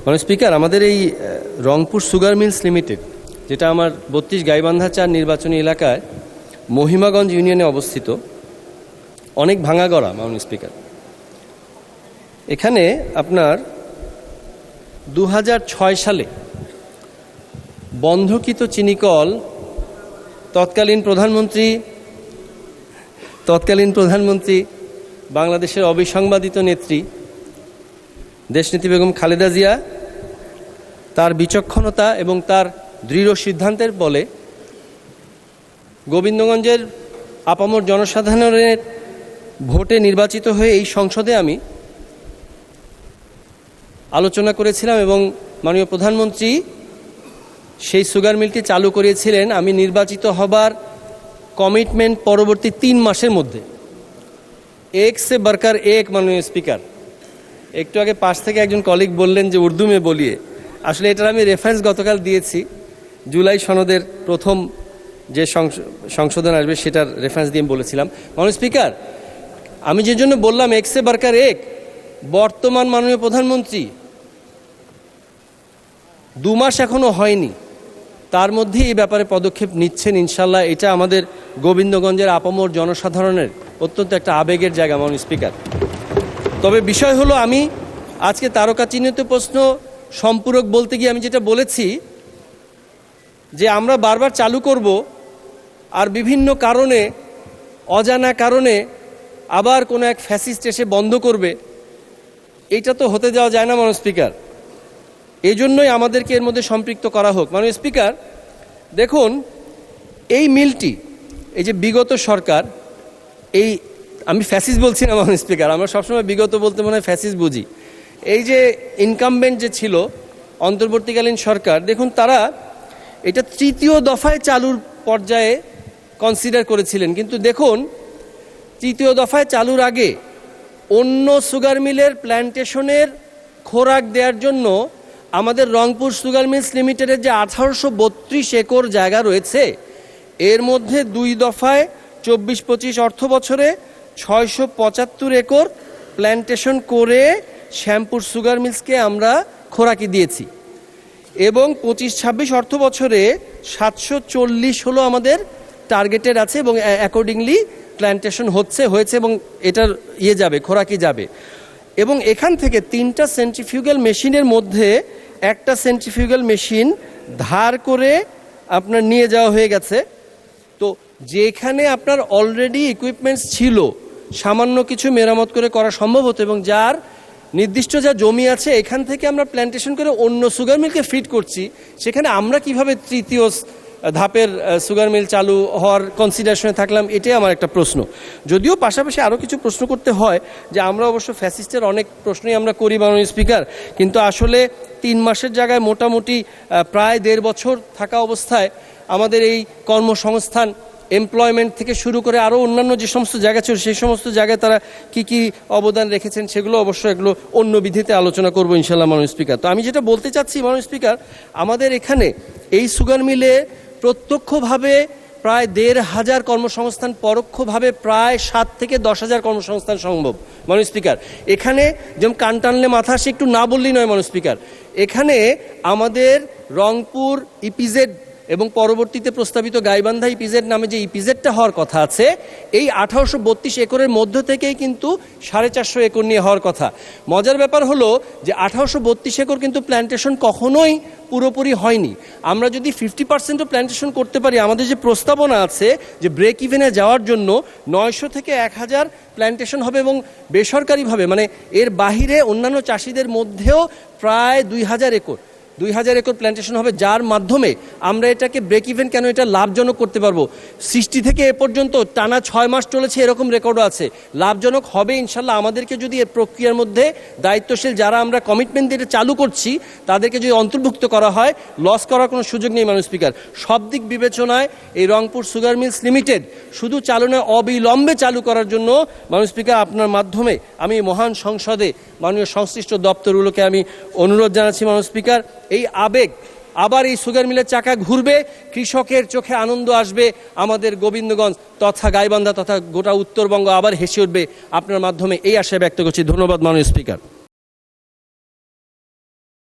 মাননীয় স্পিকার, আমাদের এই রংপুর সুগার মিলস লিমিটেড, যেটা আমার 32 গাইবান্ধা 4 নির্বাচনী এলাকায় মহিমাগঞ্জ ইউনিয়নে অবস্থিত, অনেক ভাঙাগড়া। মাননীয় স্পিকার, এখানে আপনার 2006 সালে বন্ধকিত চিনিকল তৎকালীন প্রধানমন্ত্রী বাংলাদেশের অবিসংবাদিত নেত্রী দেশনেত্রী বেগম খালেদা জিয়া তার বিচক্ষণতা এবং তার দৃঢ় সিদ্ধান্তের বলে গোবিন্দগঞ্জের আপামর জনসাধারণের ভোটে নির্বাচিত হয়ে এই সংসদে আমি আলোচনা করেছিলাম এবং মাননীয় প্রধানমন্ত্রী সেই সুগার মিলটি চালু করিয়েছিলেন আমি নির্বাচিত হবার কমিটমেন্ট পরবর্তী 3 মাসের মধ্যে। এক সে বরকার এক। মাননীয় স্পিকার, একটু আগে পাশ থেকে একজন কলিগ বললেন যে উর্দু মে বলিয়ে, আসলে এটার আমি রেফারেন্স গতকাল দিয়েছি। জুলাই সনদের প্রথম যে সংশোধন আসবে সেটার রেফারেন্স দিয়ে বলেছিলাম। মাননীয় স্পিকার, আমি যে জন্য বললাম এক সে বরকার এক, বর্তমান মাননীয় প্রধানমন্ত্রী 2 মাস এখনো হয়নি, তার মধ্যে এই ব্যাপারে পদক্ষেপ নিচ্ছেন ইনশাল্লাহ। এটা আমাদের গোবিন্দগঞ্জের আপামর জনসাধারণের অত্যন্ত একটা আবেগের জায়গা। মাননীয় স্পিকার, তবে বিষয় হলো, আমি আজকে তারকা চিহ্নিত প্রশ্ন সম্পূরক বলতে গিয়ে আমি যেটা বলেছি যে আমরা বারবার চালু করব আর বিভিন্ন কারণে, অজানা কারণে আবার কোনো এক ফ্যাসিস্ট এসে বন্ধ করবে, এইটা তো হতে দেওয়া যায় না। মাননীয় স্পিকার, এই জন্যই আমাদেরকে এর মধ্যে সম্পৃক্ত করা হোক। মাননীয় স্পিকার, দেখুন এই মিলটি, এই যে বিগত সরকার, এই আমি ফ্যাসিস্ট বলছি না মাননীয় স্পিকার, আমরা সবসময় বিগত বলতে মনে হয় ফ্যাসিস্ট বুঝি। এই যে ইনকামবেন্ট যে ছিল অন্তর্বর্তীকালীন সরকার, দেখুন তারা এটা 3য় দফায় চালুর পর্যায়ে কনসিডার করেছিলেন, কিন্তু দেখুন 3য় দফায় চালুর আগে অন্য সুগার মিলের প্ল্যান্টেশনের খোরাক দেওয়ার জন্য আমাদের রংপুর সুগার মিলস লিমিটেডের যে 1832 একর জায়গা রয়েছে, এর মধ্যে 2 দফায় 24-25 অর্থ বছরে 675 একর প্ল্যান্টেশন করে শ্যামপুর সুগার মিলসকে আমরা খোরাকি দিয়েছি এবং 25-26 অর্থ বছরে 740 হলো আমাদের টার্গেটেড আছে এবং অ্যাকর্ডিংলি প্ল্যান্টেশন হয়েছে এবং এটার যাবে, খোরাকি যাবে। এবং এখান থেকে 3টা সেন্ট্রিফিউগাল মেশিনের মধ্যে একটা সেন্ট্রিফিউগাল মেশিন ধার করে আপনার নিয়ে যাওয়া হয়ে গেছে। তো যেখানে আপনার অলরেডি ইকুইপমেন্টস ছিল, সামান্য কিছু মেরামত করে করা সম্ভব হতো এবং যার নির্দিষ্ট যা জমি আছে এখান থেকে আমরা প্ল্যান্টেশন করে অন্য সুগার মিলকে ফিড করছি, সেখানে আমরা কিভাবে 3য় ধাপের সুগার মিল চালু হওয়ার কনসিডারেশনে থাকলাম, এটাই আমার একটা প্রশ্ন। যদিও পাশাপাশি আরও কিছু প্রশ্ন করতে হয়, যে আমরা অবশ্য ফ্যাসিস্টের অনেক প্রশ্নই আমরা করি মাননীয় স্পিকার, কিন্তু আসলে 3 মাসের জায়গায় মোটামুটি প্রায় 1.5 বছর থাকা অবস্থায় আমাদের এই কর্মসংস্থান, এমপ্লয়মেন্ট থেকে শুরু করে আরও অন্যান্য যে সমস্ত জায়গা ছিল, সেই সমস্ত জায়গায় তারা কি অবদান রেখেছেন সেগুলো অবশ্যই এগুলো অন্য বিধিতে আলোচনা করবো ইনশাল্লাহ মাননীয় স্পিকার। তো আমি যেটা বলতে চাচ্ছি মাননীয় স্পিকার, আমাদের এখানে এই সুগার মিলে প্রত্যক্ষভাবে প্রায় 1,500 কর্মসংস্থান, পরোক্ষভাবে প্রায় 7 থেকে 10,000 কর্মসংস্থান সম্ভব মাননীয় স্পিকার। এখানে যেমন কান টানলে মাথা আসে, একটু না বললেই নয় মাননীয় স্পিকার, এখানে আমাদের রংপুর ইপিজেড এবং পরবর্তীতে প্রস্তাবিত গাইবান্ধা ইপিজেড নামে যে ইপিজেডটা হওয়ার কথা আছে, এই 1832 একরের মধ্য থেকেই কিন্তু 450 একর নিয়ে হওয়ার কথা। মজার ব্যাপার হলো যে 1832 একর কিন্তু প্ল্যান্টেশন কখনোই পুরোপুরি হয়নি। আমরা যদি 50%ও প্ল্যান্টেশন করতে পারি, আমাদের যে প্রস্তাবনা আছে যে ব্রেক ইভেনে যাওয়ার জন্য 900 থেকে 1000 প্ল্যান্টেশন হবে এবং বেসরকারিভাবে, মানে এর বাহিরে অন্যান্য চাষিদের মধ্যেও প্রায় 2000 একর প্ল্যান্টেশন হবে, যার মাধ্যমে আমরা এটাকে ব্রেক ইভেন কেন, এটা লাভজনক করতে পারবো। সৃষ্টি থেকে এ পর্যন্ত টানা 6 মাস চলেছে, এরকম রেকর্ডও আছে। লাভজনক হবে ইনশাল্লাহ। আমাদেরকে যদি এর প্রক্রিয়ার মধ্যে দায়িত্বশীল যারা আমরা কমিটমেন্ট দিয়ে চালু করছি তাদেরকে যদি অন্তর্ভুক্ত করা হয়, লস করার কোনো সুযোগ নেই মাননীয় স্পিকার। সব দিক বিবেচনায় এই রংপুর সুগার মিলস লিমিটেড শুধু চালনায় অবিলম্বে চালু করার জন্য মাননীয় স্পিকার, আপনার মাধ্যমে আমি মহান সংসদে মাননীয় সংশ্লিষ্ট দপ্তরগুলোকে আমি অনুরোধ জানাচ্ছি মাননীয় স্পিকার, এই আবেগ আবার এই সুগার মিলের চাকা ঘুরবে, কৃষকের চোখে আনন্দ আসবে, আমাদের গোবিন্দগঞ্জ তথা গাইবান্ধা তথা গোটা উত্তরবঙ্গ আবার হেসে উঠবে আপনার মাধ্যমে, এই আশায় ব্যক্ত করছি। ধন্যবাদ মাননীয় স্পিকার।